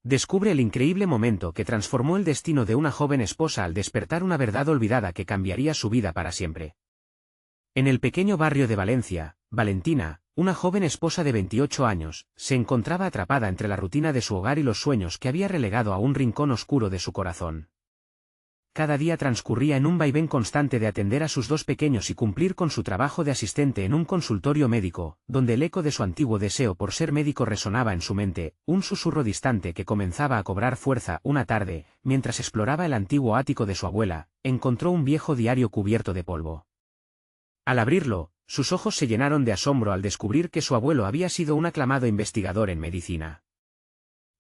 Descubre el increíble momento que transformó el destino de una joven esposa al despertar una verdad olvidada que cambiaría su vida para siempre. En el pequeño barrio de Valencia, Valentina, una joven esposa de 28 años, se encontraba atrapada entre la rutina de su hogar y los sueños que había relegado a un rincón oscuro de su corazón. Cada día transcurría en un vaivén constante de atender a sus dos pequeños y cumplir con su trabajo de asistente en un consultorio médico, donde el eco de su antiguo deseo por ser médico resonaba en su mente, un susurro distante que comenzaba a cobrar fuerza. Una tarde, mientras exploraba el antiguo ático de su abuela, encontró un viejo diario cubierto de polvo. Al abrirlo, sus ojos se llenaron de asombro al descubrir que su abuelo había sido un aclamado investigador en medicina.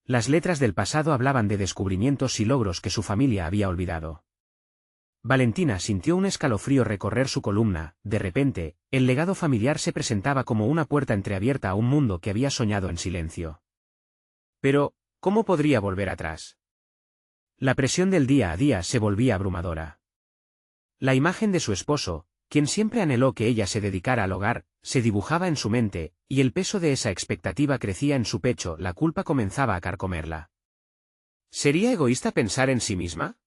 Las letras del pasado hablaban de descubrimientos y logros que su familia había olvidado. Valentina sintió un escalofrío recorrer su columna. De repente, el legado familiar se presentaba como una puerta entreabierta a un mundo que había soñado en silencio. Pero, ¿cómo podría volver atrás? La presión del día a día se volvía abrumadora. La imagen de su esposo, quien siempre anheló que ella se dedicara al hogar, se dibujaba en su mente, y el peso de esa expectativa crecía en su pecho. La culpa comenzaba a carcomerla. ¿Sería egoísta pensar en sí misma?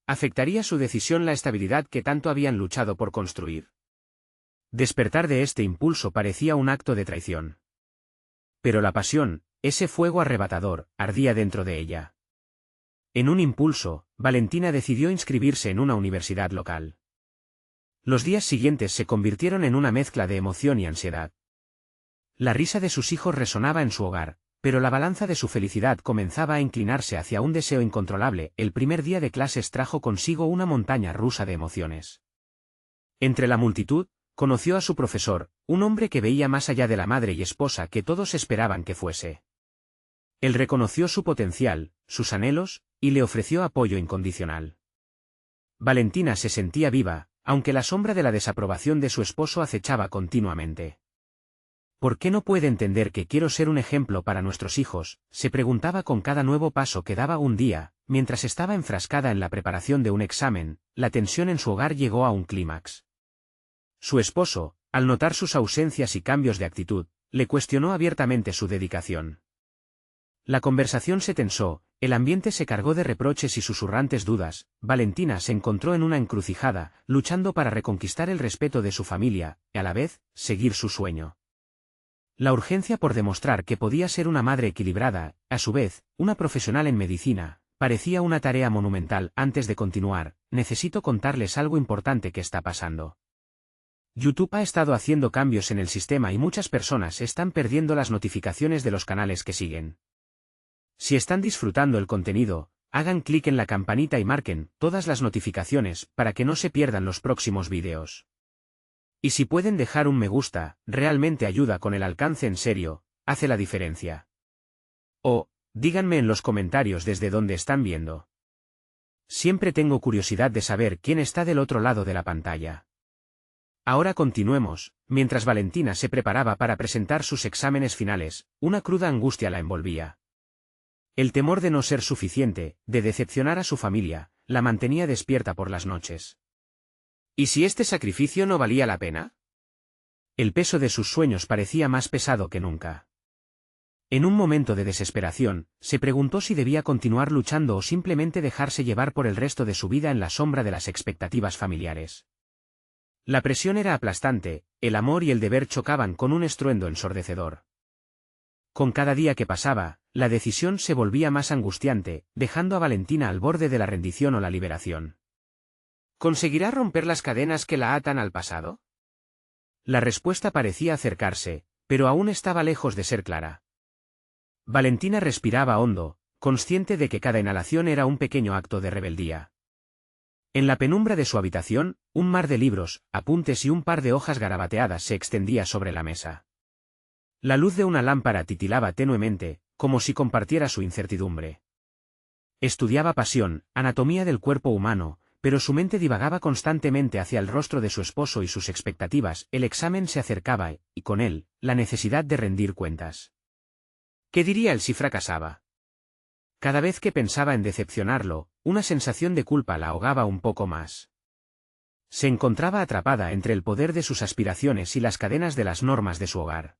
¿Afectaría su decisión la estabilidad que tanto habían luchado por construir? Despertar de este impulso parecía un acto de traición. Pero la pasión, ese fuego arrebatador, ardía dentro de ella. En un impulso, Valentina decidió inscribirse en una universidad local. Los días siguientes se convirtieron en una mezcla de emoción y ansiedad. La risa de sus hijos resonaba en su hogar, pero la balanza de su felicidad comenzaba a inclinarse hacia un deseo incontrolable. El primer día de clases trajo consigo una montaña rusa de emociones. Entre la multitud, conoció a su profesor, un hombre que veía más allá de la madre y esposa que todos esperaban que fuese. Él reconoció su potencial, sus anhelos, y le ofreció apoyo incondicional. Valentina se sentía viva, aunque la sombra de la desaprobación de su esposo acechaba continuamente. ¿Por qué no puede entender que quiero ser un ejemplo para nuestros hijos?, se preguntaba con cada nuevo paso que daba. Un día, mientras estaba enfrascada en la preparación de un examen, la tensión en su hogar llegó a un clímax. Su esposo, al notar sus ausencias y cambios de actitud, le cuestionó abiertamente su dedicación. La conversación se tensó, el ambiente se cargó de reproches y susurrantes dudas. Valentina se encontró en una encrucijada, luchando para reconquistar el respeto de su familia, y a la vez, seguir su sueño. La urgencia por demostrar que podía ser una madre equilibrada, a su vez, una profesional en medicina, parecía una tarea monumental. Antes de continuar, necesito contarles algo importante que está pasando. YouTube ha estado haciendo cambios en el sistema y muchas personas están perdiendo las notificaciones de los canales que siguen. Si están disfrutando el contenido, hagan clic en la campanita y marquen todas las notificaciones para que no se pierdan los próximos vídeos. Y si pueden dejar un me gusta, realmente ayuda con el alcance. En serio, hace la diferencia. O, díganme en los comentarios desde dónde están viendo. Siempre tengo curiosidad de saber quién está del otro lado de la pantalla. Ahora continuemos. Mientras Valentina se preparaba para presentar sus exámenes finales, una cruda angustia la envolvía. El temor de no ser suficiente, de decepcionar a su familia, la mantenía despierta por las noches. ¿Y si este sacrificio no valía la pena? El peso de sus sueños parecía más pesado que nunca. En un momento de desesperación, se preguntó si debía continuar luchando o simplemente dejarse llevar por el resto de su vida en la sombra de las expectativas familiares. La presión era aplastante, el amor y el deber chocaban con un estruendo ensordecedor. Con cada día que pasaba, la decisión se volvía más angustiante, dejando a Valentina al borde de la rendición o la liberación. ¿Conseguirá romper las cadenas que la atan al pasado? La respuesta parecía acercarse, pero aún estaba lejos de ser clara. Valentina respiraba hondo, consciente de que cada inhalación era un pequeño acto de rebeldía. En la penumbra de su habitación, un mar de libros, apuntes y un par de hojas garabateadas se extendía sobre la mesa. La luz de una lámpara titilaba tenuemente, como si compartiera su incertidumbre. Estudiaba pasión, anatomía del cuerpo humano, pero su mente divagaba constantemente hacia el rostro de su esposo y sus expectativas. El examen se acercaba y, con él, la necesidad de rendir cuentas. ¿Qué diría él si fracasaba? Cada vez que pensaba en decepcionarlo, una sensación de culpa la ahogaba un poco más. Se encontraba atrapada entre el poder de sus aspiraciones y las cadenas de las normas de su hogar.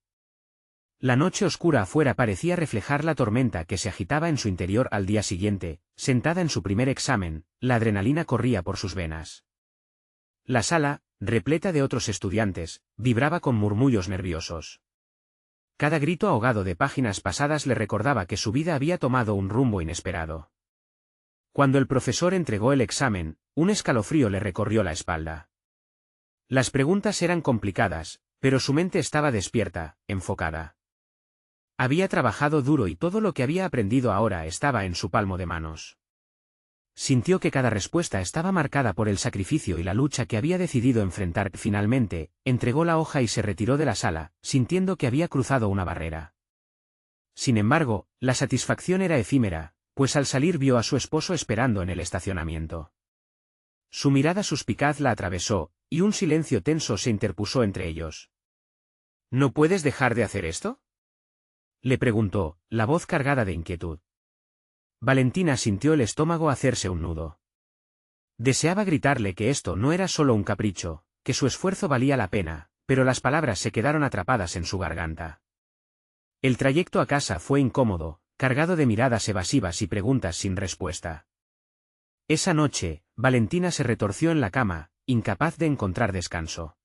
La noche oscura afuera parecía reflejar la tormenta que se agitaba en su interior al día siguiente. Sentada en su primer examen, la adrenalina corría por sus venas. La sala, repleta de otros estudiantes, vibraba con murmullos nerviosos. Cada grito ahogado de páginas pasadas le recordaba que su vida había tomado un rumbo inesperado. Cuando el profesor entregó el examen, un escalofrío le recorrió la espalda. Las preguntas eran complicadas, pero su mente estaba despierta, enfocada. Había trabajado duro y todo lo que había aprendido ahora estaba en su palmo de manos. Sintió que cada respuesta estaba marcada por el sacrificio y la lucha que había decidido enfrentar. Finalmente, entregó la hoja y se retiró de la sala, sintiendo que había cruzado una barrera. Sin embargo, la satisfacción era efímera, pues al salir vio a su esposo esperando en el estacionamiento. Su mirada suspicaz la atravesó, y un silencio tenso se interpuso entre ellos. ¿No puedes dejar de hacer esto?, le preguntó, la voz cargada de inquietud. Valentina sintió el estómago hacerse un nudo. Deseaba gritarle que esto no era solo un capricho, que su esfuerzo valía la pena, pero las palabras se quedaron atrapadas en su garganta. El trayecto a casa fue incómodo, cargado de miradas evasivas y preguntas sin respuesta. Esa noche, Valentina se retorció en la cama, incapaz de encontrar descanso.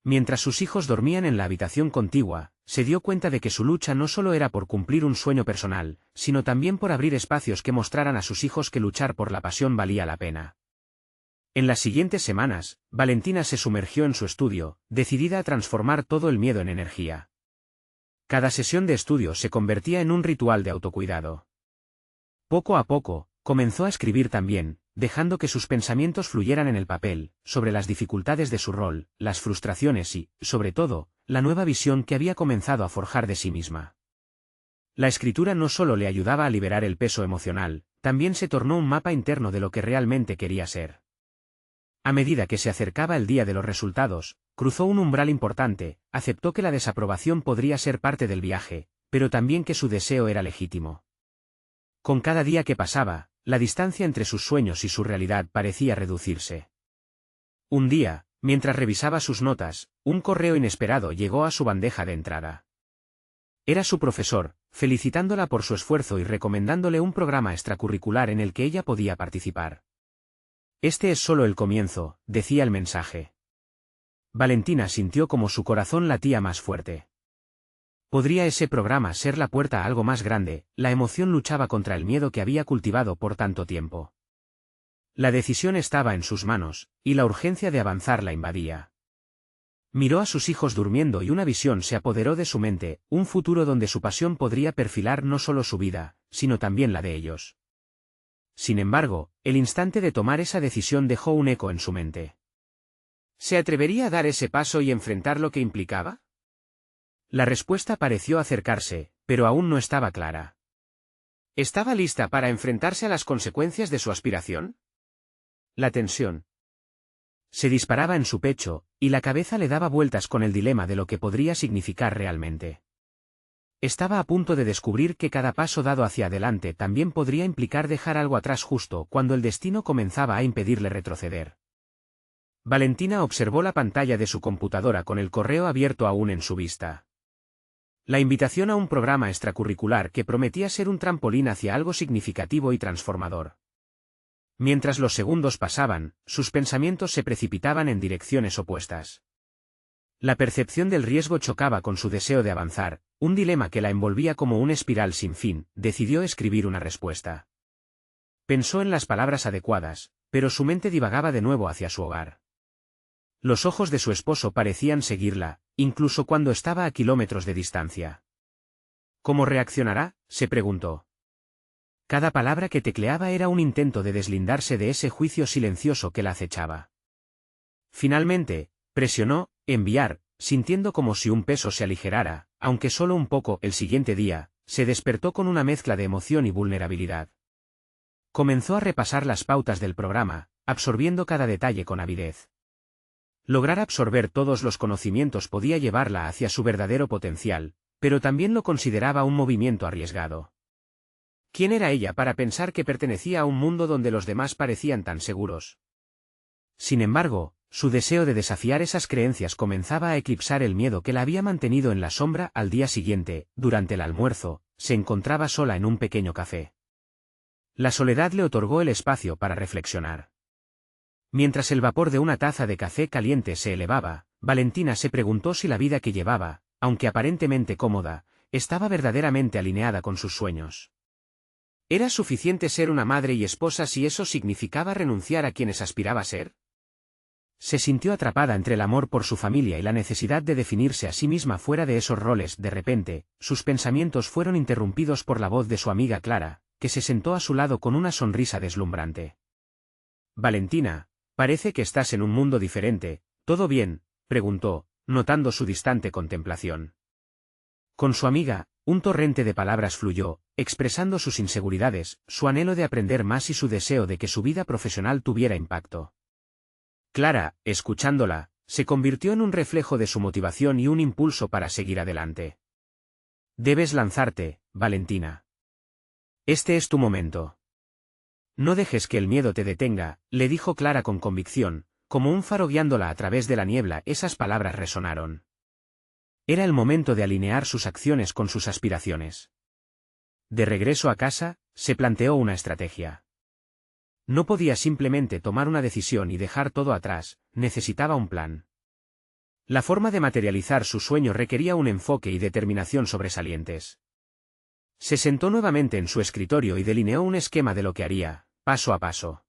Mientras sus hijos dormían en la habitación contigua, se dio cuenta de que su lucha no solo era por cumplir un sueño personal, sino también por abrir espacios que mostraran a sus hijos que luchar por la pasión valía la pena. En las siguientes semanas, Valentina se sumergió en su estudio, decidida a transformar todo el miedo en energía. Cada sesión de estudio se convertía en un ritual de autocuidado. Poco a poco, comenzó a escribir también, dejando que sus pensamientos fluyeran en el papel, sobre las dificultades de su rol, las frustraciones y, sobre todo, la nueva visión que había comenzado a forjar de sí misma. La escritura no solo le ayudaba a liberar el peso emocional, también se tornó un mapa interno de lo que realmente quería ser. A medida que se acercaba el día de los resultados, cruzó un umbral importante, aceptó que la desaprobación podría ser parte del viaje, pero también que su deseo era legítimo. Con cada día que pasaba, la distancia entre sus sueños y su realidad parecía reducirse. Un día, mientras revisaba sus notas, un correo inesperado llegó a su bandeja de entrada. Era su profesor, felicitándola por su esfuerzo y recomendándole un programa extracurricular en el que ella podía participar. Este es solo el comienzo, decía el mensaje. Valentina sintió como su corazón latía más fuerte. ¿Podría ese programa ser la puerta a algo más grande? La emoción luchaba contra el miedo que había cultivado por tanto tiempo. La decisión estaba en sus manos, y la urgencia de avanzar la invadía. Miró a sus hijos durmiendo y una visión se apoderó de su mente, un futuro donde su pasión podría perfilar no solo su vida, sino también la de ellos. Sin embargo, el instante de tomar esa decisión dejó un eco en su mente. ¿Se atrevería a dar ese paso y enfrentar lo que implicaba? La respuesta pareció acercarse, pero aún no estaba clara. ¿Estaba lista para enfrentarse a las consecuencias de su aspiración? La tensión se disparaba en su pecho, y la cabeza le daba vueltas con el dilema de lo que podría significar realmente. Estaba a punto de descubrir que cada paso dado hacia adelante también podría implicar dejar algo atrás justo cuando el destino comenzaba a impedirle retroceder. Valentina observó la pantalla de su computadora con el correo abierto aún en su vista. La invitación a un programa extracurricular que prometía ser un trampolín hacia algo significativo y transformador. Mientras los segundos pasaban, sus pensamientos se precipitaban en direcciones opuestas. La percepción del riesgo chocaba con su deseo de avanzar, un dilema que la envolvía como una espiral sin fin. Decidió escribir una respuesta. Pensó en las palabras adecuadas, pero su mente divagaba de nuevo hacia su hogar. Los ojos de su esposo parecían seguirla, incluso cuando estaba a kilómetros de distancia. ¿Cómo reaccionará?, se preguntó. Cada palabra que tecleaba era un intento de deslindarse de ese juicio silencioso que la acechaba. Finalmente, presionó enviar, sintiendo como si un peso se aligerara, aunque solo un poco. El siguiente día, se despertó con una mezcla de emoción y vulnerabilidad. Comenzó a repasar las pautas del programa, absorbiendo cada detalle con avidez. Lograr absorber todos los conocimientos podía llevarla hacia su verdadero potencial, pero también lo consideraba un movimiento arriesgado. ¿Quién era ella para pensar que pertenecía a un mundo donde los demás parecían tan seguros? Sin embargo, su deseo de desafiar esas creencias comenzaba a eclipsar el miedo que la había mantenido en la sombra. Al día siguiente, durante el almuerzo, se encontraba sola en un pequeño café. La soledad le otorgó el espacio para reflexionar. Mientras el vapor de una taza de café caliente se elevaba, Valentina se preguntó si la vida que llevaba, aunque aparentemente cómoda, estaba verdaderamente alineada con sus sueños. ¿Era suficiente ser una madre y esposa si eso significaba renunciar a quienes aspiraba a ser? Se sintió atrapada entre el amor por su familia y la necesidad de definirse a sí misma fuera de esos roles. De repente, sus pensamientos fueron interrumpidos por la voz de su amiga Clara, que se sentó a su lado con una sonrisa deslumbrante. Valentina, parece que estás en un mundo diferente, ¿todo bien?, preguntó, notando su distante contemplación. Con su amiga, un torrente de palabras fluyó, expresando sus inseguridades, su anhelo de aprender más y su deseo de que su vida profesional tuviera impacto. Clara, escuchándola, se convirtió en un reflejo de su motivación y un impulso para seguir adelante. Debes lanzarte, Valentina. Este es tu momento. No dejes que el miedo te detenga, le dijo Clara con convicción, como un faro guiándola a través de la niebla. Esas palabras resonaron. Era el momento de alinear sus acciones con sus aspiraciones. De regreso a casa, se planteó una estrategia. No podía simplemente tomar una decisión y dejar todo atrás, necesitaba un plan. La forma de materializar su sueño requería un enfoque y determinación sobresalientes. Se sentó nuevamente en su escritorio y delineó un esquema de lo que haría, paso a paso.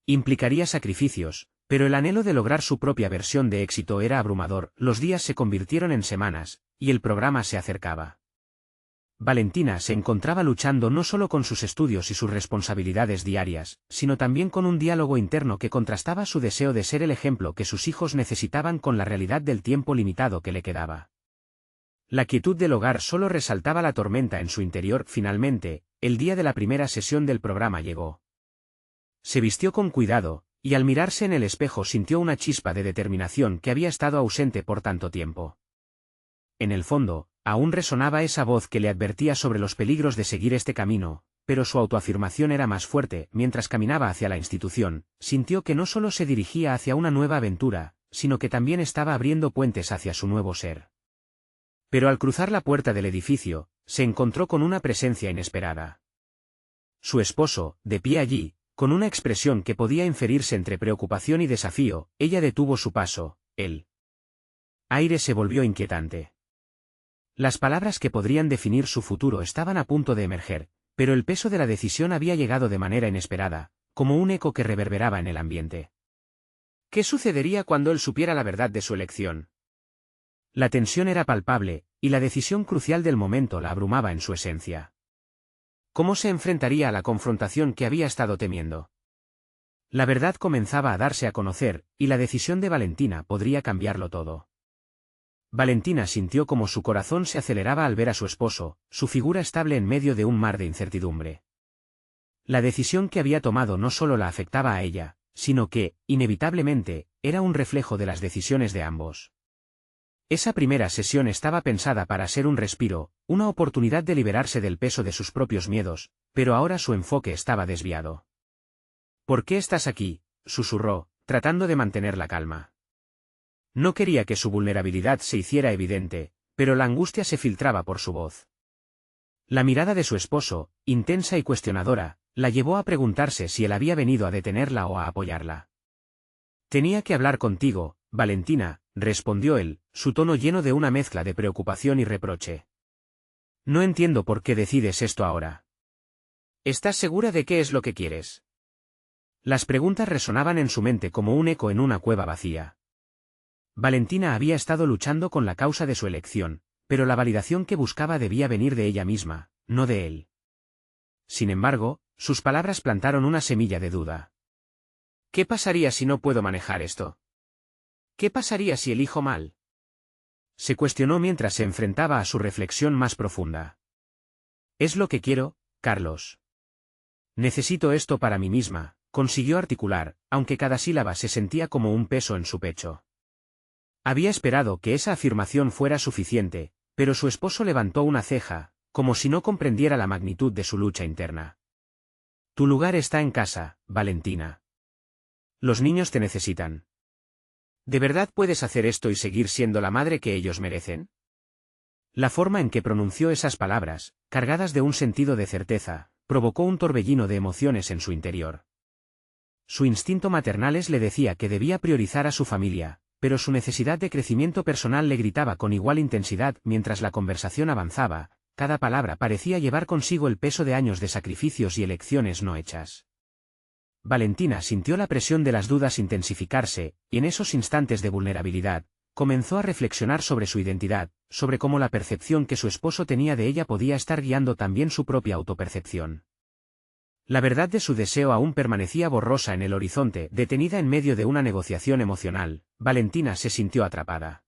Implicaría sacrificios, pero el anhelo de lograr su propia versión de éxito era abrumador. Los días se convirtieron en semanas, y el programa se acercaba. Valentina se encontraba luchando no solo con sus estudios y sus responsabilidades diarias, sino también con un diálogo interno que contrastaba su deseo de ser el ejemplo que sus hijos necesitaban con la realidad del tiempo limitado que le quedaba. La quietud del hogar solo resaltaba la tormenta en su interior. Finalmente, el día de la primera sesión del programa llegó. Se vistió con cuidado, y al mirarse en el espejo sintió una chispa de determinación que había estado ausente por tanto tiempo. En el fondo, aún resonaba esa voz que le advertía sobre los peligros de seguir este camino, pero su autoafirmación era más fuerte. Mientras caminaba hacia la institución, sintió que no solo se dirigía hacia una nueva aventura, sino que también estaba abriendo puentes hacia su nuevo ser. Pero al cruzar la puerta del edificio, se encontró con una presencia inesperada. Su esposo, de pie allí, con una expresión que podía inferirse entre preocupación y desafío. Ella detuvo su paso, el aire se volvió inquietante. Las palabras que podrían definir su futuro estaban a punto de emerger, pero el peso de la decisión había llegado de manera inesperada, como un eco que reverberaba en el ambiente. ¿Qué sucedería cuando él supiera la verdad de su elección? La tensión era palpable, y la decisión crucial del momento la abrumaba en su esencia. ¿Cómo se enfrentaría a la confrontación que había estado temiendo? La verdad comenzaba a darse a conocer, y la decisión de Valentina podría cambiarlo todo. Valentina sintió como su corazón se aceleraba al ver a su esposo, su figura estable en medio de un mar de incertidumbre. La decisión que había tomado no solo la afectaba a ella, sino que, inevitablemente, era un reflejo de las decisiones de ambos. Esa primera sesión estaba pensada para ser un respiro, una oportunidad de liberarse del peso de sus propios miedos, pero ahora su enfoque estaba desviado. ¿Por qué estás aquí?, susurró, tratando de mantener la calma. No quería que su vulnerabilidad se hiciera evidente, pero la angustia se filtraba por su voz. La mirada de su esposo, intensa y cuestionadora, la llevó a preguntarse si él había venido a detenerla o a apoyarla. Tenía que hablar contigo, Valentina, respondió él, su tono lleno de una mezcla de preocupación y reproche. No entiendo por qué decides esto ahora. ¿Estás segura de qué es lo que quieres? Las preguntas resonaban en su mente como un eco en una cueva vacía. Valentina había estado luchando con la causa de su elección, pero la validación que buscaba debía venir de ella misma, no de él. Sin embargo, sus palabras plantaron una semilla de duda. ¿Qué pasaría si no puedo manejar esto? ¿Qué pasaría si elijo mal? Se cuestionó mientras se enfrentaba a su reflexión más profunda. Es lo que quiero, Carlos. Necesito esto para mí misma, consiguió articular, aunque cada sílaba se sentía como un peso en su pecho. Había esperado que esa afirmación fuera suficiente, pero su esposo levantó una ceja, como si no comprendiera la magnitud de su lucha interna. Tu lugar está en casa, Valentina. Los niños te necesitan. ¿De verdad puedes hacer esto y seguir siendo la madre que ellos merecen? La forma en que pronunció esas palabras, cargadas de un sentido de certeza, provocó un torbellino de emociones en su interior. Su instinto maternal le decía que debía priorizar a su familia, pero su necesidad de crecimiento personal le gritaba con igual intensidad mientras la conversación avanzaba. Cada palabra parecía llevar consigo el peso de años de sacrificios y elecciones no hechas. Valentina sintió la presión de las dudas intensificarse, y en esos instantes de vulnerabilidad, comenzó a reflexionar sobre su identidad, sobre cómo la percepción que su esposo tenía de ella podía estar guiando también su propia autopercepción. La verdad de su deseo aún permanecía borrosa en el horizonte, detenida en medio de una negociación emocional. Valentina se sintió atrapada.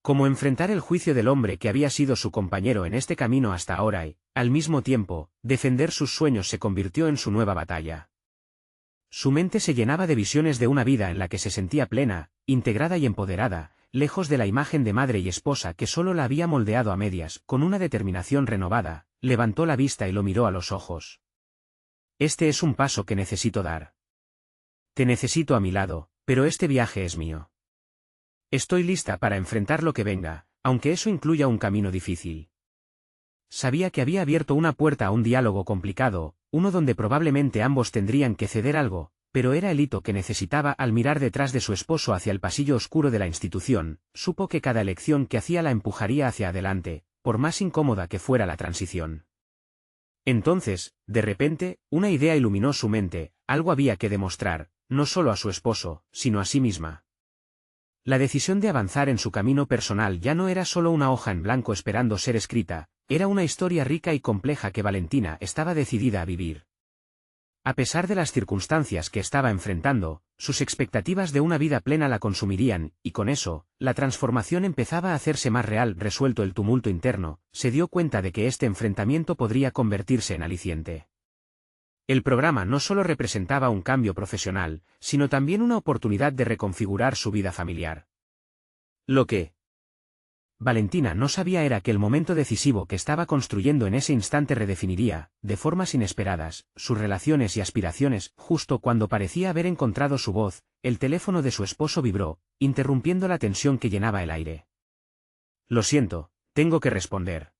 Cómo enfrentar el juicio del hombre que había sido su compañero en este camino hasta ahora y, al mismo tiempo, defender sus sueños se convirtió en su nueva batalla. Su mente se llenaba de visiones de una vida en la que se sentía plena, integrada y empoderada, lejos de la imagen de madre y esposa que solo la había moldeado a medias. Con una determinación renovada, levantó la vista y lo miró a los ojos. Este es un paso que necesito dar. Te necesito a mi lado, pero este viaje es mío. Estoy lista para enfrentar lo que venga, aunque eso incluya un camino difícil. Sabía que había abierto una puerta a un diálogo complicado, uno donde probablemente ambos tendrían que ceder algo, pero era el hito que necesitaba. Al mirar detrás de su esposo hacia el pasillo oscuro de la institución, supo que cada elección que hacía la empujaría hacia adelante, por más incómoda que fuera la transición. Entonces, de repente, una idea iluminó su mente. Algo había que demostrar, no solo a su esposo, sino a sí misma. La decisión de avanzar en su camino personal ya no era solo una hoja en blanco esperando ser escrita, era una historia rica y compleja que Valentina estaba decidida a vivir. A pesar de las circunstancias que estaba enfrentando, sus expectativas de una vida plena la consumirían, y con eso, la transformación empezaba a hacerse más real. Resuelto el tumulto interno, se dio cuenta de que este enfrentamiento podría convertirse en aliciente. El programa no solo representaba un cambio profesional, sino también una oportunidad de reconfigurar su vida familiar. Lo que Valentina no sabía era que el momento decisivo que estaba construyendo en ese instante redefiniría, de formas inesperadas, sus relaciones y aspiraciones. Justo cuando parecía haber encontrado su voz, el teléfono de su esposo vibró, interrumpiendo la tensión que llenaba el aire. Lo siento, tengo que responder.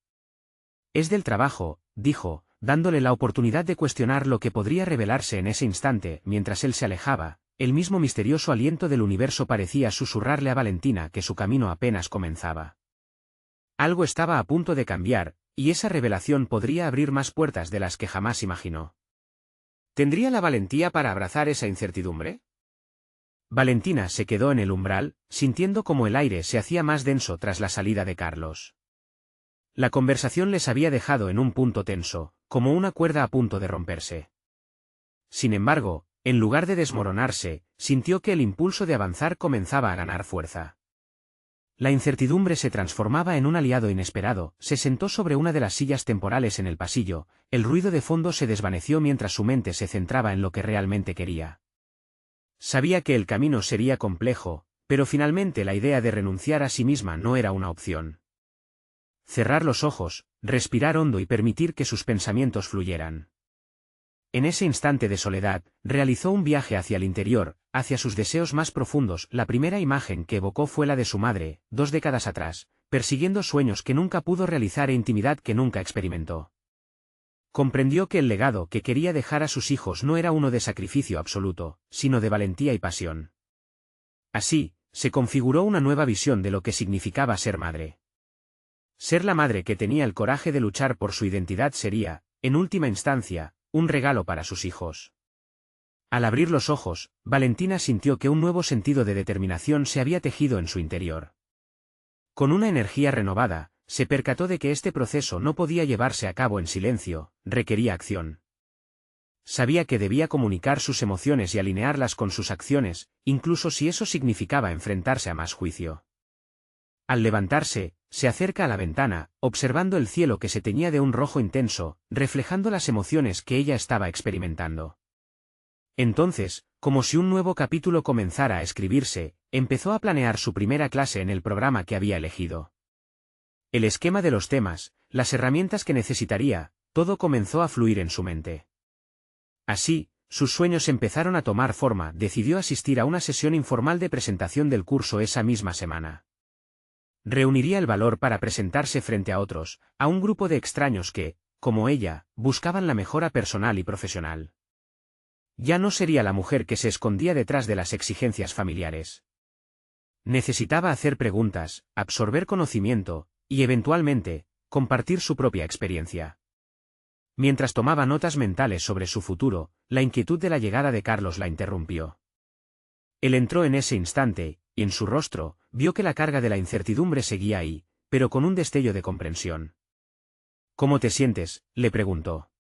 Es del trabajo, dijo, dándole la oportunidad de cuestionar lo que podría revelarse en ese instante. Mientras él se alejaba, el mismo misterioso aliento del universo parecía susurrarle a Valentina que su camino apenas comenzaba. Algo estaba a punto de cambiar, y esa revelación podría abrir más puertas de las que jamás imaginó. ¿Tendría la valentía para abrazar esa incertidumbre? Valentina se quedó en el umbral, sintiendo como el aire se hacía más denso tras la salida de Carlos. La conversación les había dejado en un punto tenso, como una cuerda a punto de romperse. Sin embargo, en lugar de desmoronarse, sintió que el impulso de avanzar comenzaba a ganar fuerza. La incertidumbre se transformaba en un aliado inesperado. Se sentó sobre una de las sillas temporales en el pasillo, el ruido de fondo se desvaneció mientras su mente se centraba en lo que realmente quería. Sabía que el camino sería complejo, pero finalmente la idea de renunciar a sí misma no era una opción. Cerrar los ojos, respirar hondo y permitir que sus pensamientos fluyeran. En ese instante de soledad, realizó un viaje hacia el interior, hacia sus deseos más profundos. La primera imagen que evocó fue la de su madre, 2 décadas atrás, persiguiendo sueños que nunca pudo realizar e intimidad que nunca experimentó. Comprendió que el legado que quería dejar a sus hijos no era uno de sacrificio absoluto, sino de valentía y pasión. Así, se configuró una nueva visión de lo que significaba ser madre. Ser la madre que tenía el coraje de luchar por su identidad sería, en última instancia, un regalo para sus hijos. Al abrir los ojos, Valentina sintió que un nuevo sentido de determinación se había tejido en su interior. Con una energía renovada, se percató de que este proceso no podía llevarse a cabo en silencio, requería acción. Sabía que debía comunicar sus emociones y alinearlas con sus acciones, incluso si eso significaba enfrentarse a más juicio. Al levantarse, se acerca a la ventana, observando el cielo que se teñía de un rojo intenso, reflejando las emociones que ella estaba experimentando. Entonces, como si un nuevo capítulo comenzara a escribirse, empezó a planear su primera clase en el programa que había elegido. El esquema de los temas, las herramientas que necesitaría, todo comenzó a fluir en su mente. Así, sus sueños empezaron a tomar forma, decidió asistir a una sesión informal de presentación del curso esa misma semana. Reuniría el valor para presentarse frente a otros, a un grupo de extraños que, como ella, buscaban la mejora personal y profesional. Ya no sería la mujer que se escondía detrás de las exigencias familiares. Necesitaba hacer preguntas, absorber conocimiento, y eventualmente, compartir su propia experiencia. Mientras tomaba notas mentales sobre su futuro, la inquietud de la llegada de Carlos la interrumpió. Él entró en ese instante, y en su rostro, vio que la carga de la incertidumbre seguía ahí, pero con un destello de comprensión. «¿Cómo te sientes?», le preguntó.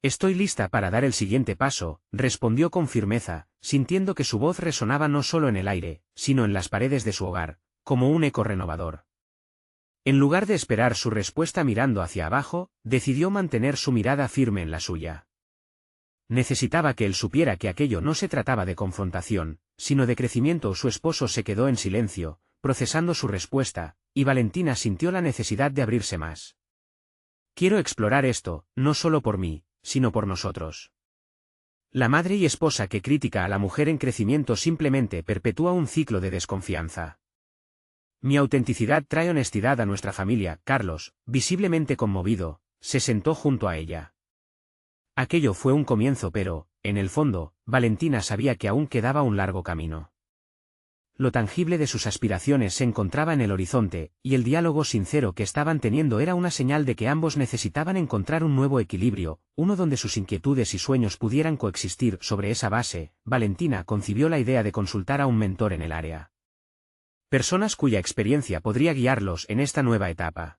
«Estoy lista para dar el siguiente paso», respondió con firmeza, sintiendo que su voz resonaba no solo en el aire, sino en las paredes de su hogar, como un eco renovador. En lugar de esperar su respuesta mirando hacia abajo, decidió mantener su mirada firme en la suya. Necesitaba que él supiera que aquello no se trataba de confrontación, sino de crecimiento. Su esposo se quedó en silencio, procesando su respuesta, y Valentina sintió la necesidad de abrirse más. «Quiero explorar esto, no solo por mí, sino por nosotros». La madre y esposa que critica a la mujer en crecimiento simplemente perpetúa un ciclo de desconfianza. «Mi autenticidad trae honestidad a nuestra familia». Carlos, visiblemente conmovido, se sentó junto a ella. Aquello fue un comienzo, pero, en el fondo, Valentina sabía que aún quedaba un largo camino. Lo tangible de sus aspiraciones se encontraba en el horizonte, y el diálogo sincero que estaban teniendo era una señal de que ambos necesitaban encontrar un nuevo equilibrio, uno donde sus inquietudes y sueños pudieran coexistir. Sobre esa base, Valentina concibió la idea de consultar a un mentor en el área. Personas cuya experiencia podría guiarlos en esta nueva etapa.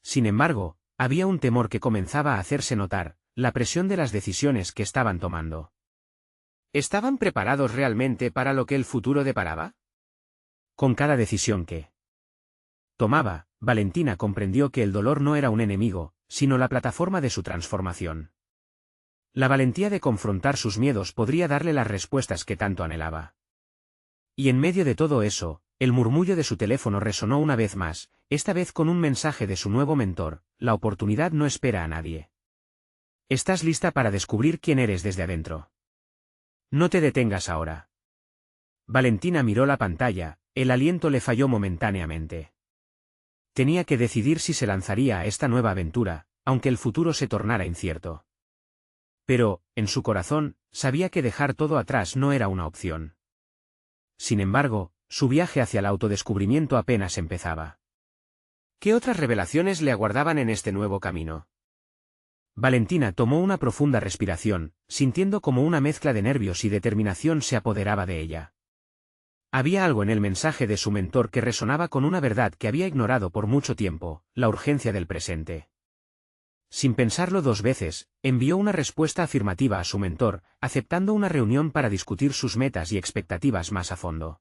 Sin embargo, había un temor que comenzaba a hacerse notar: la presión de las decisiones que estaban tomando. ¿Estaban preparados realmente para lo que el futuro deparaba? Con cada decisión que tomaba, Valentina comprendió que el dolor no era un enemigo, sino la plataforma de su transformación. La valentía de confrontar sus miedos podría darle las respuestas que tanto anhelaba. Y en medio de todo eso, el murmullo de su teléfono resonó una vez más, esta vez con un mensaje de su nuevo mentor: «La oportunidad no espera a nadie. ¿Estás lista para descubrir quién eres desde adentro? No te detengas ahora». Valentina miró la pantalla, el aliento le falló momentáneamente. Tenía que decidir si se lanzaría a esta nueva aventura, aunque el futuro se tornara incierto. Pero, en su corazón, sabía que dejar todo atrás no era una opción. Sin embargo, su viaje hacia el autodescubrimiento apenas empezaba. ¿Qué otras revelaciones le aguardaban en este nuevo camino? Valentina tomó una profunda respiración, sintiendo como una mezcla de nervios y determinación se apoderaba de ella. Había algo en el mensaje de su mentor que resonaba con una verdad que había ignorado por mucho tiempo: la urgencia del presente. Sin pensarlo dos veces, envió una respuesta afirmativa a su mentor, aceptando una reunión para discutir sus metas y expectativas más a fondo.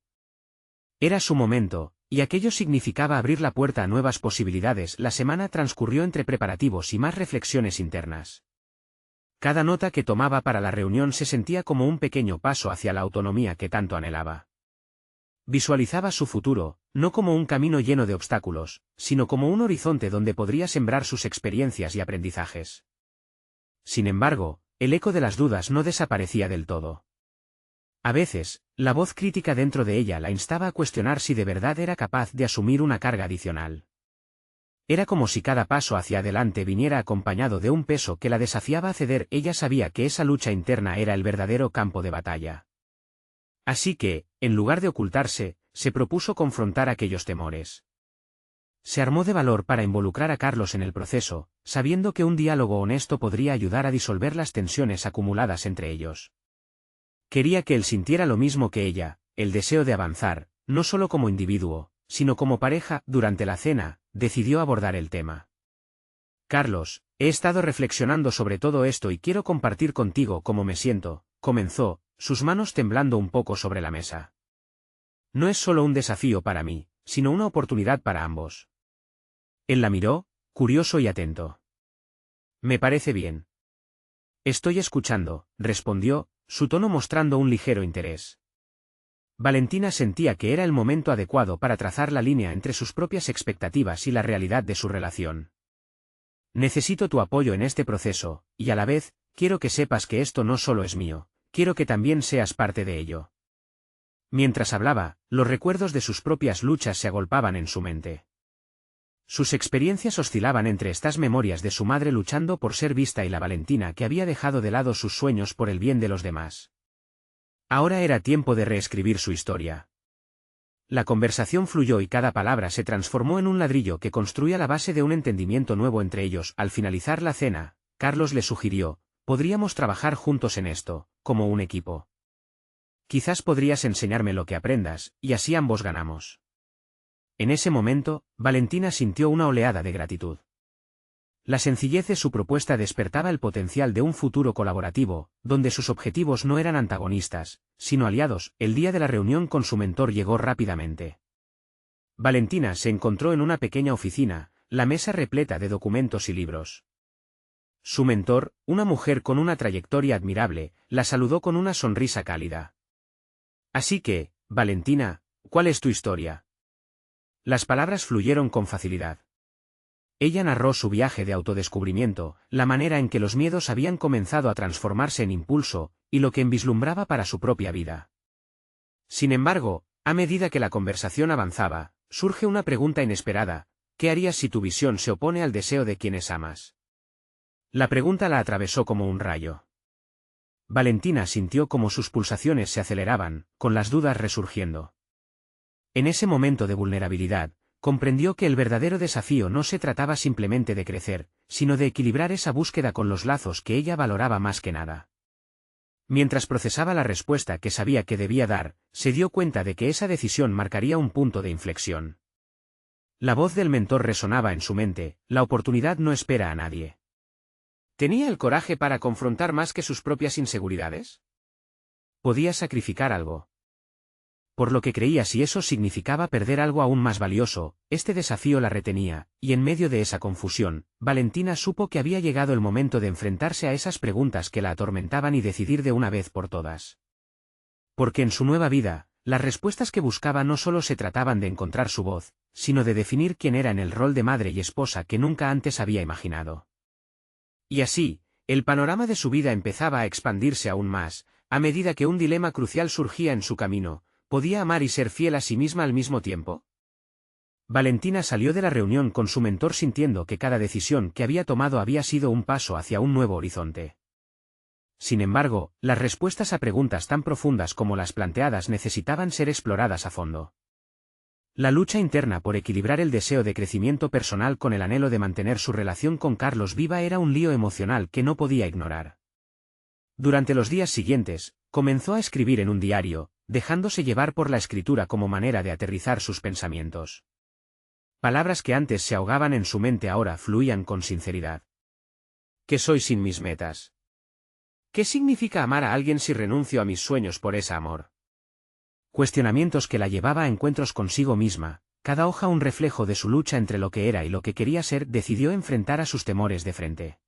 Era su momento, y aquello significaba abrir la puerta a nuevas posibilidades. La semana transcurrió entre preparativos y más reflexiones internas. Cada nota que tomaba para la reunión se sentía como un pequeño paso hacia la autonomía que tanto anhelaba. Visualizaba su futuro, no como un camino lleno de obstáculos, sino como un horizonte donde podría sembrar sus experiencias y aprendizajes. Sin embargo, el eco de las dudas no desaparecía del todo. A veces, la voz crítica dentro de ella la instaba a cuestionar si de verdad era capaz de asumir una carga adicional. Era como si cada paso hacia adelante viniera acompañado de un peso que la desafiaba a ceder. Ella sabía que esa lucha interna era el verdadero campo de batalla. Así que, en lugar de ocultarse, se propuso confrontar aquellos temores. Se armó de valor para involucrar a Carlos en el proceso, sabiendo que un diálogo honesto podría ayudar a disolver las tensiones acumuladas entre ellos. Quería que él sintiera lo mismo que ella, el deseo de avanzar, no solo como individuo, sino como pareja. Durante la cena, decidió abordar el tema. «Carlos, he estado reflexionando sobre todo esto y quiero compartir contigo cómo me siento», comenzó, sus manos temblando un poco sobre la mesa. «No es solo un desafío para mí, sino una oportunidad para ambos». Él la miró, curioso y atento. «Me parece bien». «Estoy escuchando», respondió, su tono mostrando un ligero interés. Valentina sentía que era el momento adecuado para trazar la línea entre sus propias expectativas y la realidad de su relación. «Necesito tu apoyo en este proceso, y a la vez, quiero que sepas que esto no solo es mío, quiero que también seas parte de ello. Mientras hablaba, los recuerdos de sus propias luchas se agolpaban en su mente. Sus experiencias oscilaban entre estas memorias de su madre luchando por ser vista y la Valentina que había dejado de lado sus sueños por el bien de los demás. Ahora era tiempo de reescribir su historia. La conversación fluyó y cada palabra se transformó en un ladrillo que construía la base de un entendimiento nuevo entre ellos. Al finalizar la cena, Carlos le sugirió, podríamos trabajar juntos en esto, como un equipo. Quizás podrías enseñarme lo que aprendas, y así ambos ganamos. En ese momento, Valentina sintió una oleada de gratitud. La sencillez de su propuesta despertaba el potencial de un futuro colaborativo, donde sus objetivos no eran antagonistas, sino aliados. El día de la reunión con su mentor llegó rápidamente. Valentina se encontró en una pequeña oficina, la mesa repleta de documentos y libros. Su mentor, una mujer con una trayectoria admirable, la saludó con una sonrisa cálida. Así que, Valentina, ¿cuál es tu historia? Las palabras fluyeron con facilidad. Ella narró su viaje de autodescubrimiento, la manera en que los miedos habían comenzado a transformarse en impulso, y lo que vislumbraba para su propia vida. Sin embargo, a medida que la conversación avanzaba, surge una pregunta inesperada: ¿qué harías si tu visión se opone al deseo de quienes amas? La pregunta la atravesó como un rayo. Valentina sintió como sus pulsaciones se aceleraban, con las dudas resurgiendo. En ese momento de vulnerabilidad, comprendió que el verdadero desafío no se trataba simplemente de crecer, sino de equilibrar esa búsqueda con los lazos que ella valoraba más que nada. Mientras procesaba la respuesta que sabía que debía dar, se dio cuenta de que esa decisión marcaría un punto de inflexión. La voz del mentor resonaba en su mente: la oportunidad no espera a nadie. ¿Tenía el coraje para confrontar más que sus propias inseguridades? Podía sacrificar algo. Por lo que creía, si eso significaba perder algo aún más valioso, este desafío la retenía, y en medio de esa confusión, Valentina supo que había llegado el momento de enfrentarse a esas preguntas que la atormentaban y decidir de una vez por todas. Porque en su nueva vida, las respuestas que buscaba no solo se trataban de encontrar su voz, sino de definir quién era en el rol de madre y esposa que nunca antes había imaginado. Y así, el panorama de su vida empezaba a expandirse aún más, a medida que un dilema crucial surgía en su camino: ¿podía amar y ser fiel a sí misma al mismo tiempo? Valentina salió de la reunión con su mentor sintiendo que cada decisión que había tomado había sido un paso hacia un nuevo horizonte. Sin embargo, las respuestas a preguntas tan profundas como las planteadas necesitaban ser exploradas a fondo. La lucha interna por equilibrar el deseo de crecimiento personal con el anhelo de mantener su relación con Carlos viva era un lío emocional que no podía ignorar. Durante los días siguientes, comenzó a escribir en un diario, dejándose llevar por la escritura como manera de aterrizar sus pensamientos. Palabras que antes se ahogaban en su mente ahora fluían con sinceridad. ¿Qué soy sin mis metas? ¿Qué significa amar a alguien si renuncio a mis sueños por ese amor? Cuestionamientos que la llevaba a encuentros consigo misma, cada hoja un reflejo de su lucha entre lo que era y lo que quería ser. Decidió enfrentar a sus temores de frente.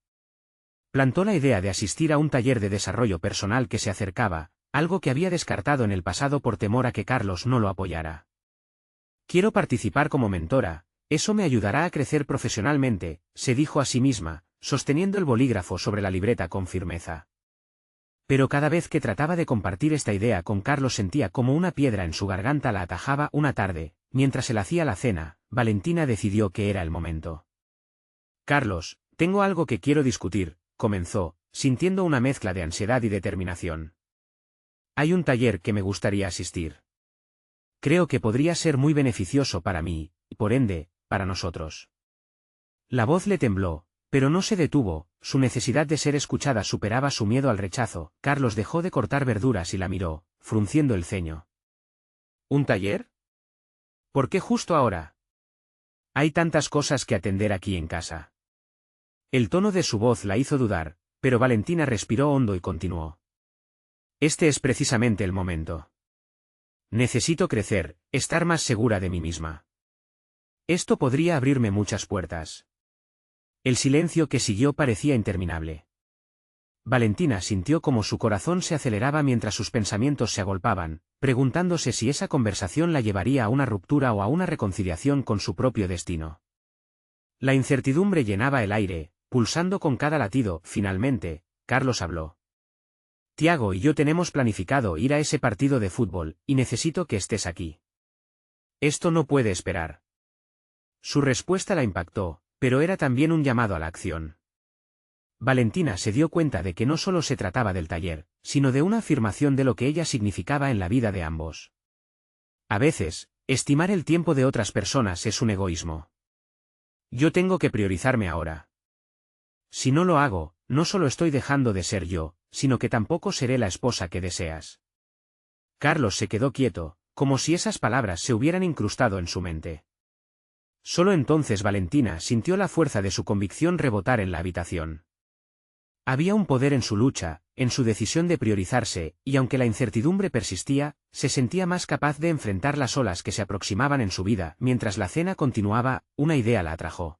Plantó la idea de asistir a un taller de desarrollo personal que se acercaba, algo que había descartado en el pasado por temor a que Carlos no lo apoyara. Quiero participar como mentora, eso me ayudará a crecer profesionalmente, se dijo a sí misma, sosteniendo el bolígrafo sobre la libreta con firmeza. Pero cada vez que trataba de compartir esta idea con Carlos sentía como una piedra en su garganta la atajaba. Una tarde, mientras él hacía la cena, Valentina decidió que era el momento. Carlos, tengo algo que quiero discutir, comenzó, sintiendo una mezcla de ansiedad y determinación. Hay un taller que me gustaría asistir. Creo que podría ser muy beneficioso para mí, y por ende, para nosotros. La voz le tembló, pero no se detuvo, su necesidad de ser escuchada superaba su miedo al rechazo. Carlos dejó de cortar verduras y la miró, frunciendo el ceño. ¿Un taller? ¿Por qué justo ahora? Hay tantas cosas que atender aquí en casa. El tono de su voz la hizo dudar, pero Valentina respiró hondo y continuó. Este es precisamente el momento. Necesito crecer, estar más segura de mí misma. Esto podría abrirme muchas puertas. El silencio que siguió parecía interminable. Valentina sintió como su corazón se aceleraba mientras sus pensamientos se agolpaban, preguntándose si esa conversación la llevaría a una ruptura o a una reconciliación con su propio destino. La incertidumbre llenaba el aire, pulsando con cada latido. Finalmente, Carlos habló. Tiago y yo tenemos planificado ir a ese partido de fútbol, y necesito que estés aquí. Esto no puede esperar. Su respuesta la impactó, pero era también un llamado a la acción. Valentina se dio cuenta de que no solo se trataba del taller, sino de una afirmación de lo que ella significaba en la vida de ambos. A veces, estimar el tiempo de otras personas es un egoísmo. Yo tengo que priorizarme ahora. Si no lo hago, no solo estoy dejando de ser yo, sino que tampoco seré la esposa que deseas. Carlos se quedó quieto, como si esas palabras se hubieran incrustado en su mente. Solo entonces Valentina sintió la fuerza de su convicción rebotar en la habitación. Había un poder en su lucha, en su decisión de priorizarse, y aunque la incertidumbre persistía, se sentía más capaz de enfrentar las olas que se aproximaban en su vida. Mientras la cena continuaba, una idea la atrajo.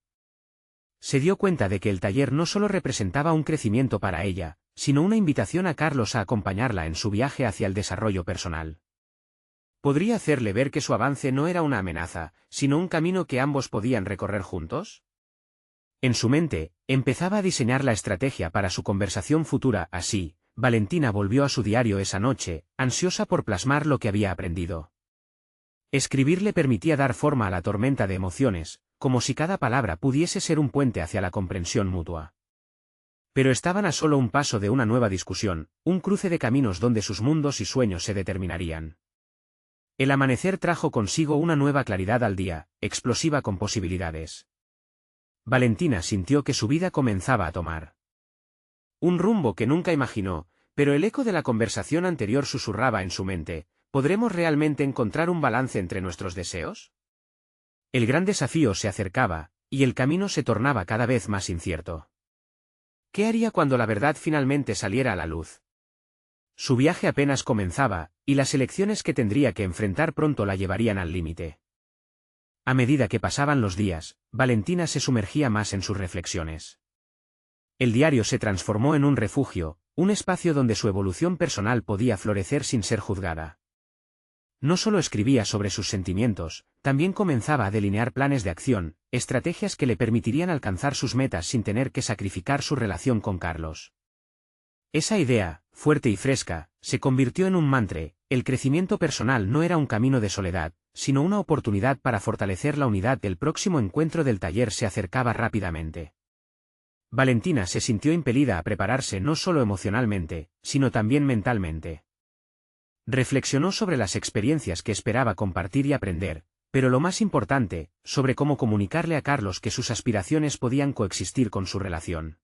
Se dio cuenta de que el taller no solo representaba un crecimiento para ella, sino una invitación a Carlos a acompañarla en su viaje hacia el desarrollo personal. ¿Podría hacerle ver que su avance no era una amenaza, sino un camino que ambos podían recorrer juntos? En su mente, empezaba a diseñar la estrategia para su conversación futura. Así, Valentina volvió a su diario esa noche, ansiosa por plasmar lo que había aprendido. Escribir le permitía dar forma a la tormenta de emociones, como si cada palabra pudiese ser un puente hacia la comprensión mutua. Pero estaban a solo un paso de una nueva discusión, un cruce de caminos donde sus mundos y sueños se determinarían. El amanecer trajo consigo una nueva claridad al día, explosiva con posibilidades. Valentina sintió que su vida comenzaba a tomar un rumbo que nunca imaginó, pero el eco de la conversación anterior susurraba en su mente: ¿podremos realmente encontrar un balance entre nuestros deseos? El gran desafío se acercaba, y el camino se tornaba cada vez más incierto. ¿Qué haría cuando la verdad finalmente saliera a la luz? Su viaje apenas comenzaba, y las elecciones que tendría que enfrentar pronto la llevarían al límite. A medida que pasaban los días, Valentina se sumergía más en sus reflexiones. El diario se transformó en un refugio, un espacio donde su evolución personal podía florecer sin ser juzgada. No solo escribía sobre sus sentimientos, también comenzaba a delinear planes de acción, estrategias que le permitirían alcanzar sus metas sin tener que sacrificar su relación con Carlos. Esa idea, fuerte y fresca, se convirtió en un mantra: el crecimiento personal no era un camino de soledad, sino una oportunidad para fortalecer la unidad. El próximo encuentro del taller se acercaba rápidamente. Valentina se sintió impelida a prepararse no solo emocionalmente, sino también mentalmente. Reflexionó sobre las experiencias que esperaba compartir y aprender, pero lo más importante, sobre cómo comunicarle a Carlos que sus aspiraciones podían coexistir con su relación.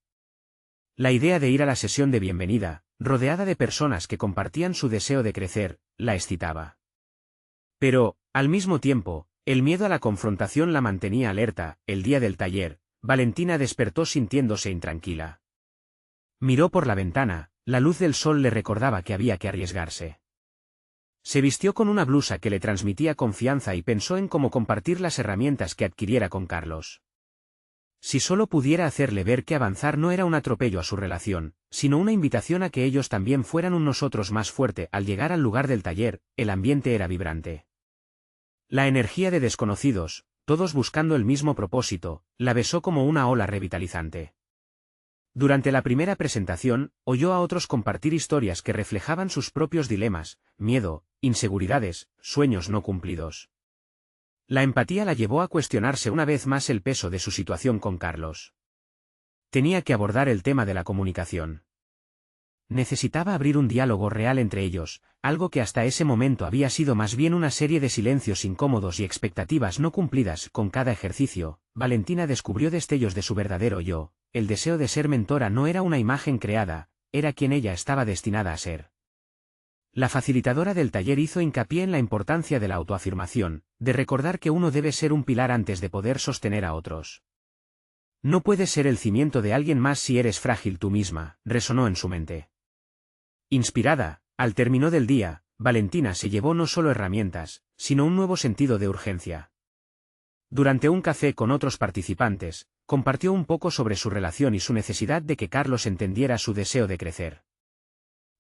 La idea de ir a la sesión de bienvenida, rodeada de personas que compartían su deseo de crecer, la excitaba. Pero, al mismo tiempo, el miedo a la confrontación la mantenía alerta. El día del taller, Valentina despertó sintiéndose intranquila. Miró por la ventana, la luz del sol le recordaba que había que arriesgarse. Se vistió con una blusa que le transmitía confianza y pensó en cómo compartir las herramientas que adquiriera con Carlos. Si solo pudiera hacerle ver que avanzar no era un atropello a su relación, sino una invitación a que ellos también fueran un nosotros más fuerte. Al llegar al lugar del taller, el ambiente era vibrante. La energía de desconocidos, todos buscando el mismo propósito, la besó como una ola revitalizante. Durante la primera presentación, oyó a otros compartir historias que reflejaban sus propios dilemas, miedo, inseguridades, sueños no cumplidos. La empatía la llevó a cuestionarse una vez más el peso de su situación con Carlos. Tenía que abordar el tema de la comunicación. Necesitaba abrir un diálogo real entre ellos, algo que hasta ese momento había sido más bien una serie de silencios incómodos y expectativas no cumplidas. Con cada ejercicio, Valentina descubrió destellos de su verdadero yo. El deseo de ser mentora no era una imagen creada, era quien ella estaba destinada a ser. La facilitadora del taller hizo hincapié en la importancia de la autoafirmación, de recordar que uno debe ser un pilar antes de poder sostener a otros. No puedes ser el cimiento de alguien más si eres frágil tú misma, resonó en su mente. Inspirada, al término del día, Valentina se llevó no solo herramientas, sino un nuevo sentido de urgencia. Durante un café con otros participantes, compartió un poco sobre su relación y su necesidad de que Carlos entendiera su deseo de crecer.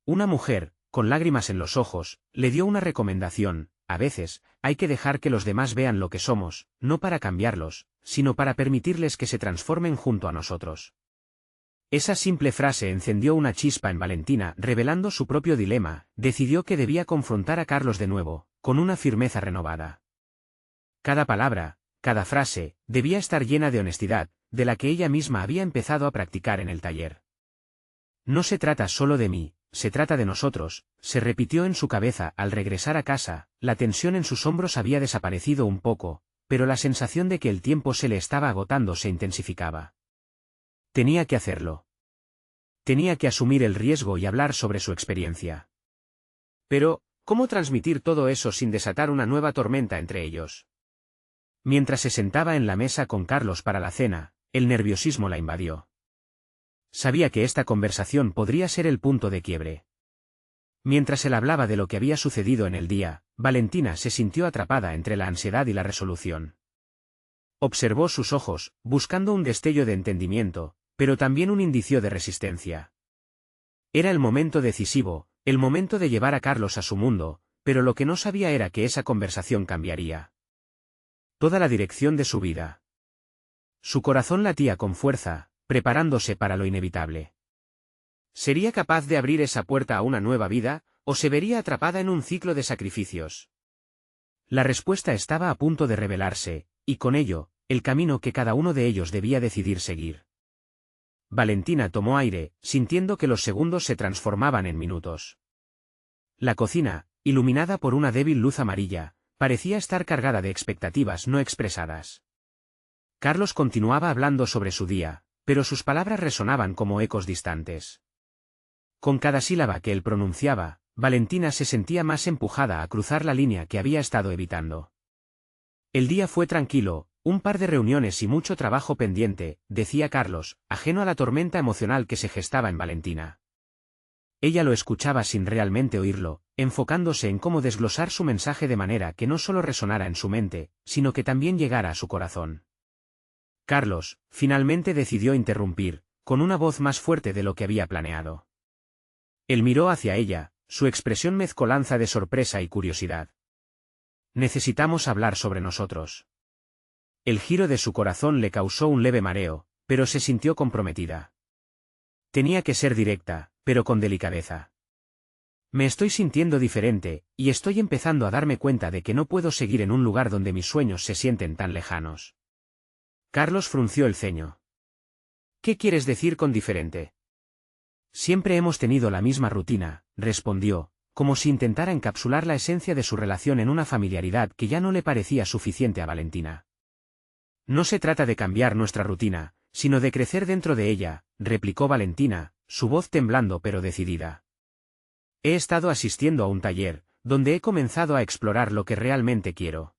Una mujer, con lágrimas en los ojos, le dio una recomendación: a veces, hay que dejar que los demás vean lo que somos, no para cambiarlos, sino para permitirles que se transformen junto a nosotros. Esa simple frase encendió una chispa en Valentina, revelando su propio dilema. Decidió que debía confrontar a Carlos de nuevo, con una firmeza renovada. Cada palabra, cada frase, debía estar llena de honestidad, de la que ella misma había empezado a practicar en el taller. No se trata solo de mí, se trata de nosotros, se repitió en su cabeza. Al regresar a casa, la tensión en sus hombros había desaparecido un poco, pero la sensación de que el tiempo se le estaba agotando se intensificaba. Tenía que hacerlo. Tenía que asumir el riesgo y hablar sobre su experiencia. Pero, ¿cómo transmitir todo eso sin desatar una nueva tormenta entre ellos? Mientras se sentaba en la mesa con Carlos para la cena, el nerviosismo la invadió. Sabía que esta conversación podría ser el punto de quiebre. Mientras él hablaba de lo que había sucedido en el día, Valentina se sintió atrapada entre la ansiedad y la resolución. Observó sus ojos, buscando un destello de entendimiento, pero también un indicio de resistencia. Era el momento decisivo, el momento de llevar a Carlos a su mundo, pero lo que no sabía era que esa conversación cambiaría toda la dirección de su vida. Su corazón latía con fuerza, preparándose para lo inevitable. ¿Sería capaz de abrir esa puerta a una nueva vida, o se vería atrapada en un ciclo de sacrificios? La respuesta estaba a punto de revelarse, y con ello, el camino que cada uno de ellos debía decidir seguir. Valentina tomó aire, sintiendo que los segundos se transformaban en minutos. La cocina, iluminada por una débil luz amarilla, parecía estar cargada de expectativas no expresadas. Carlos continuaba hablando sobre su día, pero sus palabras resonaban como ecos distantes. Con cada sílaba que él pronunciaba, Valentina se sentía más empujada a cruzar la línea que había estado evitando. El día fue tranquilo, un par de reuniones y mucho trabajo pendiente, decía Carlos, ajeno a la tormenta emocional que se gestaba en Valentina. Ella lo escuchaba sin realmente oírlo, enfocándose en cómo desglosar su mensaje de manera que no solo resonara en su mente, sino que también llegara a su corazón. Carlos, finalmente decidió interrumpir, con una voz más fuerte de lo que había planeado. Él miró hacia ella, su expresión mezcolanza de sorpresa y curiosidad. Necesitamos hablar sobre nosotros. El giro de su corazón le causó un leve mareo, pero se sintió comprometida. Tenía que ser directa, pero con delicadeza. Me estoy sintiendo diferente, y estoy empezando a darme cuenta de que no puedo seguir en un lugar donde mis sueños se sienten tan lejanos. Carlos frunció el ceño. ¿Qué quieres decir con diferente? Siempre hemos tenido la misma rutina, respondió, como si intentara encapsular la esencia de su relación en una familiaridad que ya no le parecía suficiente a Valentina. No se trata de cambiar nuestra rutina, sino de crecer dentro de ella, replicó Valentina, su voz temblando pero decidida. He estado asistiendo a un taller, donde he comenzado a explorar lo que realmente quiero.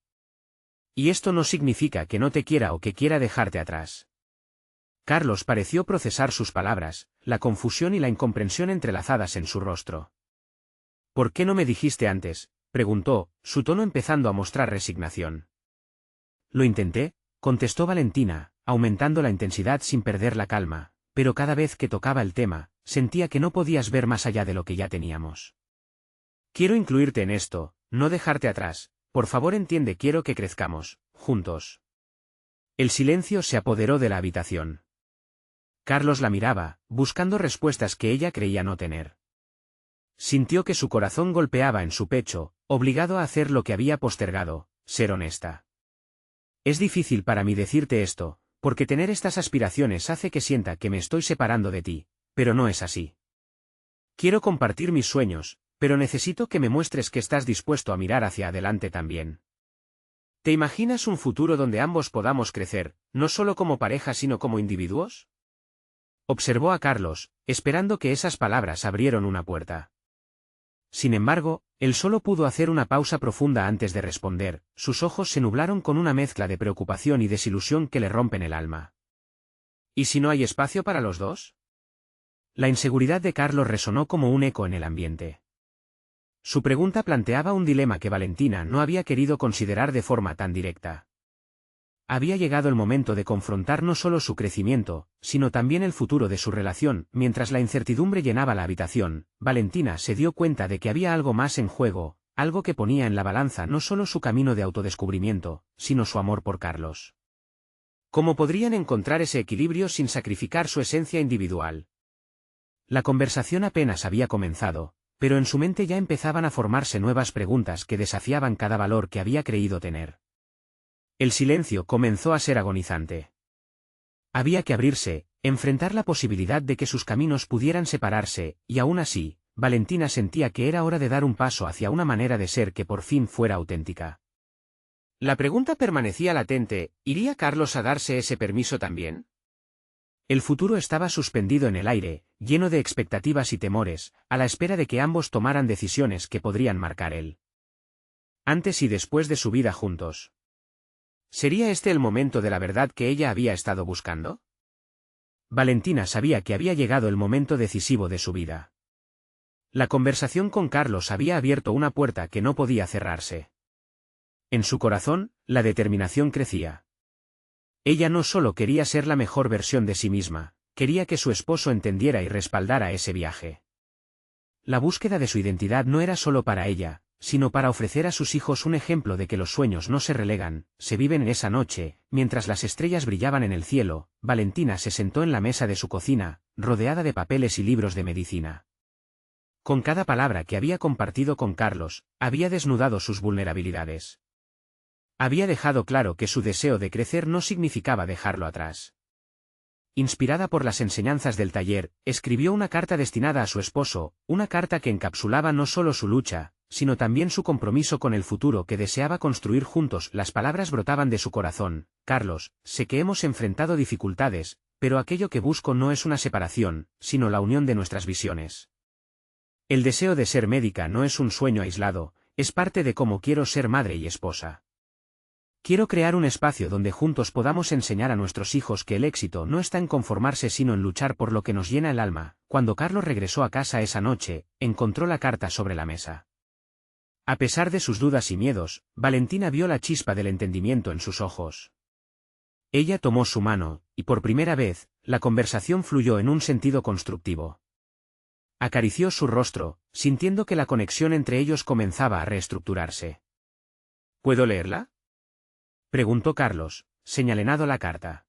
Y esto no significa que no te quiera o que quiera dejarte atrás. Carlos pareció procesar sus palabras, la confusión y la incomprensión entrelazadas en su rostro. ¿Por qué no me dijiste antes?, preguntó, su tono empezando a mostrar resignación. Lo intenté, contestó Valentina, aumentando la intensidad sin perder la calma, pero cada vez que tocaba el tema, sentía que no podías ver más allá de lo que ya teníamos. Quiero incluirte en esto, no dejarte atrás, por favor entiende, quiero que crezcamos, juntos. El silencio se apoderó de la habitación. Carlos la miraba, buscando respuestas que ella creía no tener. Sintió que su corazón golpeaba en su pecho, obligado a hacer lo que había postergado, ser honesta. Es difícil para mí decirte esto, porque tener estas aspiraciones hace que sienta que me estoy separando de ti, pero no es así. Quiero compartir mis sueños, pero necesito que me muestres que estás dispuesto a mirar hacia adelante también. ¿Te imaginas un futuro donde ambos podamos crecer, no solo como pareja sino como individuos? Observó a Carlos, esperando que esas palabras abrieran una puerta. Sin embargo, él solo pudo hacer una pausa profunda antes de responder, sus ojos se nublaron con una mezcla de preocupación y desilusión que le rompen el alma. ¿Y si no hay espacio para los dos? La inseguridad de Carlos resonó como un eco en el ambiente. Su pregunta planteaba un dilema que Valentina no había querido considerar de forma tan directa. Había llegado el momento de confrontar no solo su crecimiento, sino también el futuro de su relación. Mientras la incertidumbre llenaba la habitación, Valentina se dio cuenta de que había algo más en juego, algo que ponía en la balanza no solo su camino de autodescubrimiento, sino su amor por Carlos. ¿Cómo podrían encontrar ese equilibrio sin sacrificar su esencia individual? La conversación apenas había comenzado, pero en su mente ya empezaban a formarse nuevas preguntas que desafiaban cada valor que había creído tener. El silencio comenzó a ser agonizante. Había que abrirse, enfrentar la posibilidad de que sus caminos pudieran separarse, y aún así, Valentina sentía que era hora de dar un paso hacia una manera de ser que por fin fuera auténtica. La pregunta permanecía latente, ¿iría Carlos a darse ese permiso también? El futuro estaba suspendido en el aire, lleno de expectativas y temores, a la espera de que ambos tomaran decisiones que podrían marcar él. Antes y después de su vida juntos. ¿Sería este el momento de la verdad que ella había estado buscando? Valentina sabía que había llegado el momento decisivo de su vida. La conversación con Carlos había abierto una puerta que no podía cerrarse. En su corazón, la determinación crecía. Ella no solo quería ser la mejor versión de sí misma, quería que su esposo entendiera y respaldara ese viaje. La búsqueda de su identidad no era solo para ella, sino para ofrecer a sus hijos un ejemplo de que los sueños no se relegan, se viven en esa noche. Mientras las estrellas brillaban en el cielo, Valentina se sentó en la mesa de su cocina, rodeada de papeles y libros de medicina. Con cada palabra que había compartido con Carlos, había desnudado sus vulnerabilidades. Había dejado claro que su deseo de crecer no significaba dejarlo atrás. Inspirada por las enseñanzas del taller, escribió una carta destinada a su esposo, una carta que encapsulaba no solo su lucha, sino también su compromiso con el futuro que deseaba construir juntos. Las palabras brotaban de su corazón. Carlos, sé que hemos enfrentado dificultades, pero aquello que busco no es una separación, sino la unión de nuestras visiones. El deseo de ser médica no es un sueño aislado, es parte de cómo quiero ser madre y esposa. Quiero crear un espacio donde juntos podamos enseñar a nuestros hijos que el éxito no está en conformarse sino en luchar por lo que nos llena el alma. Cuando Carlos regresó a casa esa noche, encontró la carta sobre la mesa. A pesar de sus dudas y miedos, Valentina vio la chispa del entendimiento en sus ojos. Ella tomó su mano, y por primera vez, la conversación fluyó en un sentido constructivo. Acarició su rostro, sintiendo que la conexión entre ellos comenzaba a reestructurarse. ¿Puedo leerla?, preguntó Carlos, señalando la carta.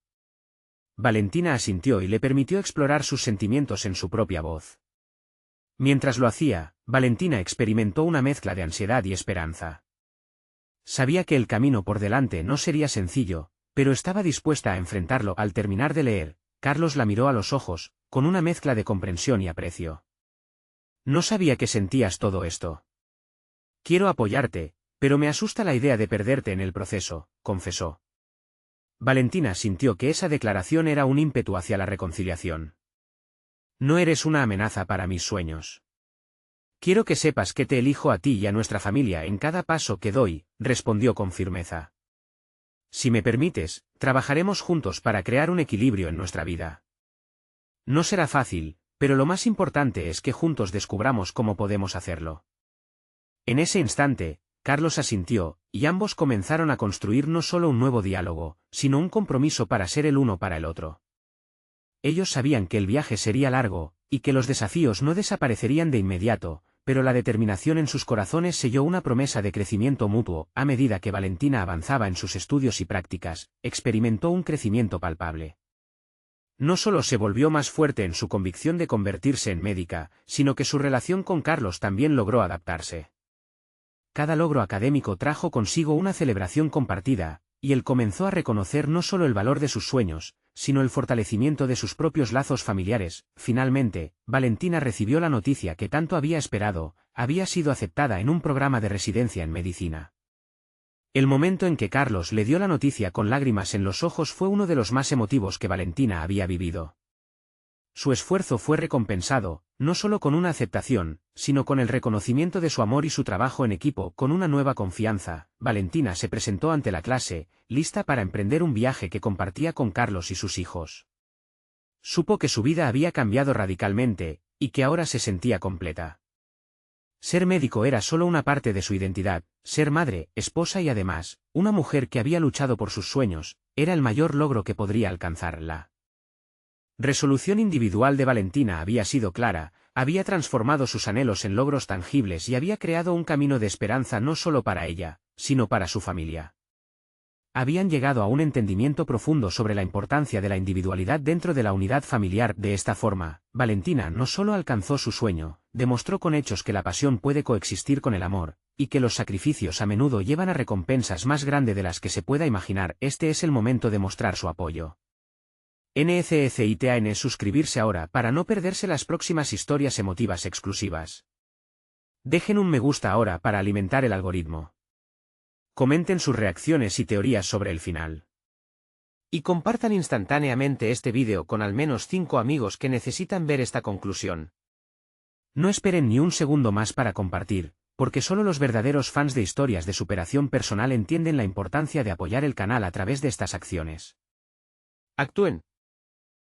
Valentina asintió y le permitió explorar sus sentimientos en su propia voz. Mientras lo hacía, Valentina experimentó una mezcla de ansiedad y esperanza. Sabía que el camino por delante no sería sencillo, pero estaba dispuesta a enfrentarlo. Al terminar de leer, Carlos la miró a los ojos, con una mezcla de comprensión y aprecio. No sabía que sentías todo esto. Quiero apoyarte, pero me asusta la idea de perderte en el proceso, confesó. Valentina sintió que esa declaración era un ímpetu hacia la reconciliación. No eres una amenaza para mis sueños. Quiero que sepas que te elijo a ti y a nuestra familia en cada paso que doy, respondió con firmeza. Si me permites, trabajaremos juntos para crear un equilibrio en nuestra vida. No será fácil, pero lo más importante es que juntos descubramos cómo podemos hacerlo. En ese instante, Carlos asintió, y ambos comenzaron a construir no solo un nuevo diálogo, sino un compromiso para ser el uno para el otro. Ellos sabían que el viaje sería largo, y que los desafíos no desaparecerían de inmediato, pero la determinación en sus corazones selló una promesa de crecimiento mutuo. A medida que Valentina avanzaba en sus estudios y prácticas, experimentó un crecimiento palpable. No solo se volvió más fuerte en su convicción de convertirse en médica, sino que su relación con Carlos también logró adaptarse. Cada logro académico trajo consigo una celebración compartida, y él comenzó a reconocer no solo el valor de sus sueños, sino el fortalecimiento de sus propios lazos familiares. Finalmente, Valentina recibió la noticia que tanto había esperado: había sido aceptada en un programa de residencia en medicina. El momento en que Carlos le dio la noticia con lágrimas en los ojos fue uno de los más emotivos que Valentina había vivido. Su esfuerzo fue recompensado, no solo con una aceptación, sino con el reconocimiento de su amor y su trabajo en equipo. Con una nueva confianza, Valentina se presentó ante la clase, lista para emprender un viaje que compartía con Carlos y sus hijos. Supo que su vida había cambiado radicalmente, y que ahora se sentía completa. Ser médico era solo una parte de su identidad, ser madre, esposa y además, una mujer que había luchado por sus sueños, era el mayor logro que podría alcanzar. La resolución individual de Valentina había sido clara, había transformado sus anhelos en logros tangibles y había creado un camino de esperanza no solo para ella, sino para su familia. habían llegado a un entendimiento profundo sobre la importancia de la individualidad dentro de la unidad familiar. De esta forma, Valentina no solo alcanzó su sueño, demostró con hechos que la pasión puede coexistir con el amor, y que los sacrificios a menudo llevan a recompensas más grandes de las que se pueda imaginar. Este es el momento de mostrar su apoyo. NECECITAN suscribirse ahora para no perderse las próximas historias emotivas exclusivas. Dejen un me gusta ahora para alimentar el algoritmo. Comenten sus reacciones y teorías sobre el final. Y compartan instantáneamente este vídeo con al menos 5 amigos que necesitan ver esta conclusión. No esperen ni un segundo más para compartir, porque solo los verdaderos fans de historias de superación personal entienden la importancia de apoyar el canal a través de estas acciones. Actúen.